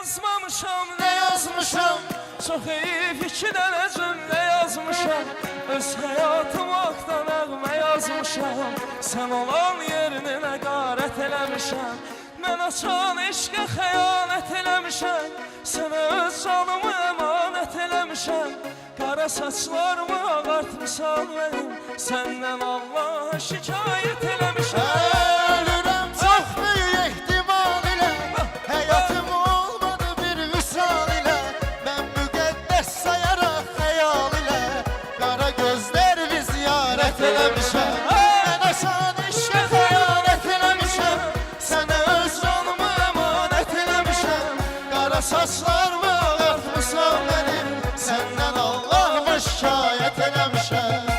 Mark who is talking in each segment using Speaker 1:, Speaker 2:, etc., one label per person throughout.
Speaker 1: yazmamışam, ne yazmışam? Çox heyif iki dənə cümlə yazmışam. Öz həyatımı haqda nəğmə yazmışam. Sən olan yerini nəqarət eləmişəm. Mən açan eşqə xəyanət eləmişəm. Sənə öz canımı əmanət eləmişəm. Qara saçlarımı ağartmışam mənim. Səndən Allaha şikayət eləmişəm.
Speaker 2: Ölürəm çox böyük ehtimal ilə. Həyatım olmadı bir vüsal ilə. Mən müqəddəs sayaraq xəyal ilə. Qara gözlər bir ziyarət eləmişəm. Mən aşan eşqə xəyanət eləmişəm. Sənə öz canımı əmanət eləmişəm. Qara saçlarımı ağartmışam mənim. Səndən Allahıma şikayət eləmişəm.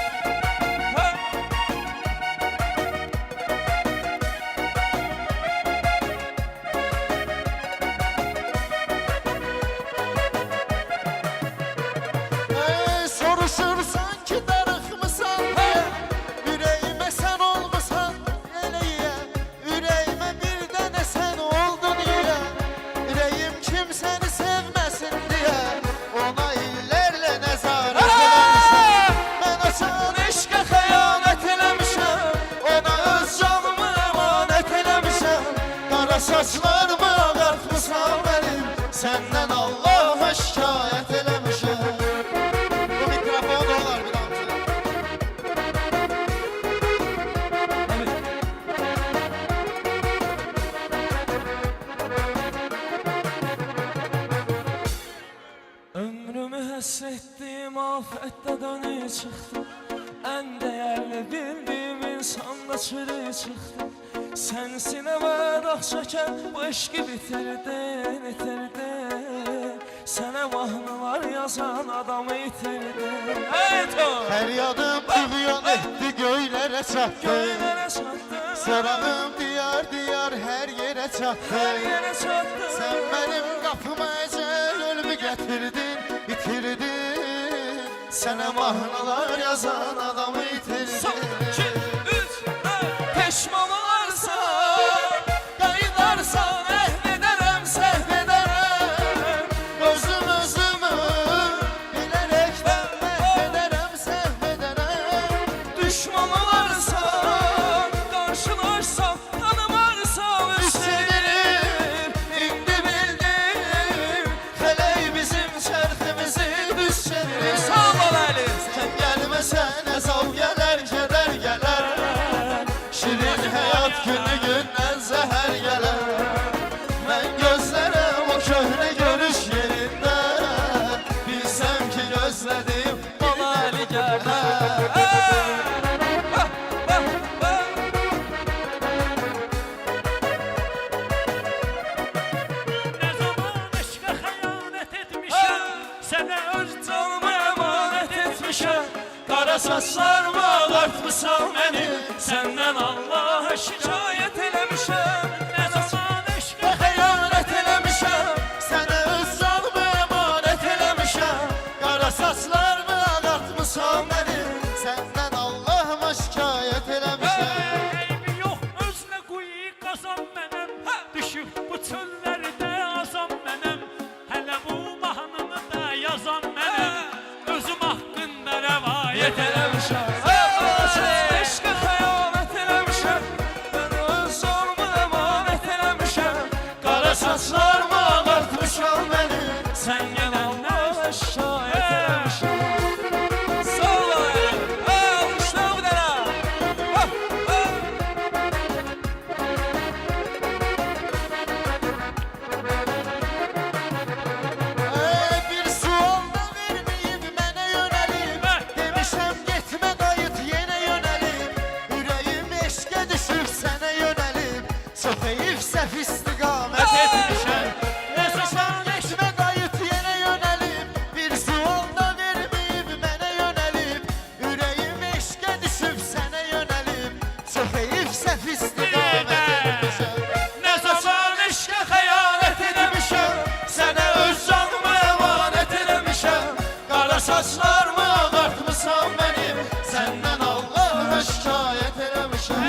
Speaker 2: Soruşursan ki darıxmısan diye, ürəyimə sən olmusan eləyə. Ürəyimə bir dənə sən oldun ilə. Ürəyim kimsəni sevməsin diye, ona illərlə nəzarət eləmişəm. Mən açan eşqə xəyanət eləmişəm. Ona öz canımı əmanət eləmişəm. Qara saçlarımı ağartmışam mənim. Səndən Allaha şikayət eləmişəm.
Speaker 1: Ömrümü həsretdim, afətdə dönüb çıxdım. Ən dəyərli bildiyim insanda çürüyüb çıxdım. Sən sinəmə dağ çəkən bu eşqi bitirdin, itirdin. Sənə mahnılar yazan adamı itirdin.
Speaker 2: Fəryadım tüğyan etdi, göylərə çatdı.
Speaker 1: Göylərə çatdı,
Speaker 2: Sorağım diyar diyar hər yerə çatdı.
Speaker 1: hər yerə çatdı.
Speaker 2: Sən mənim qapıma əcəl ölümü gətirdin, itirdin. Sənə mahnılar yazan adamı itirdin.
Speaker 1: Son, iki, üç, dörd. Peşman olarsan, qayıdarsan, əhv edərəm, səhv edərəm.
Speaker 2: Özümü bilərəkdən məhv edərəm, səhv edərəm.
Speaker 1: Düşman olarsan, qarşılarsan, tanımarsan, üstədir. İndi bildim,
Speaker 2: Fələk bizim çərximizi düz çevirir.
Speaker 1: sağ ol Əli.
Speaker 2: Sən gəlməsən əzab gələr, kədər gələr. Şirin həyat günü gündən zəhər gələr. Mən gözlərəm o köhnə görüş yerində. Bilsəm ki gözlədim
Speaker 1: Bala Əli gələr.
Speaker 3: Ne zaman eşqə xəyanət etmişəm, sənə öz
Speaker 1: Canımı əmanət etmişəm. Qara saçlarımı ağartmışam mənim. Səndən Allaha şikayət eləmişəm.
Speaker 3: ne zaman eşqə
Speaker 2: xəyanət eləmişəm. Sənə öz canımı əmanət eləmişəm. Qara saçlarımı ağartmışam mənim. Səndən Allahıma şikayət eləmişəm.
Speaker 3: eybi yox, özünə quyu qazan mənəm. Düşüb bu çöllərdə azam mənəm. Hələ bu mahnını da yazan mənəm. Özüm haqqında rəvayət
Speaker 1: Eləmişəm. Eşqə xəyanət eləmişəm. Mən öz canımı əmanət eləmişəm. Qara saçlarımı ağartmışam mənim. Sən Allaha şikayət eləmişəm. Sağ ol Əli. Alqışla bu dənə.
Speaker 2: Bir sual da verməyib mənə yönəlib. Demişəm getmə qayıt yenə yönəlib. Ürəyim eşqə düşüb sənə yönəlib. Çox heyif səhv istiqamət etmişəm. Demişəm getmə qayıt yenə yönəlib. Bir sual da verməyib mənə yönəlib. Ürəyim eşqə düşüb sənə yönəlib. Çox heyif səhv istiqamət etmişəm.
Speaker 1: Nə zaman eşqə xəyanət eləmişəm. Sənə öz canımı əmanət eləmişəm. Qara saçlarımı ağartmışam mənim.
Speaker 2: Səndən Allahıma şikayət eləmişəm.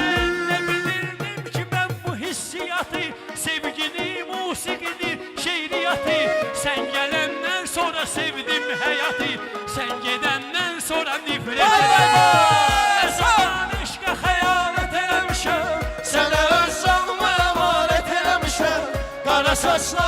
Speaker 3: Ne bilirdim ki ben bu hissiyatı, sevgini, musikini, şehriyatı Sen gedəndən sonra nifrət
Speaker 1: Vay, vay,
Speaker 3: edirəm
Speaker 1: vay.
Speaker 3: Nə zaman eşqə xəyanət eləmişəm
Speaker 1: Sənə öz canımı əmanət eləmişəm. Qara saçlar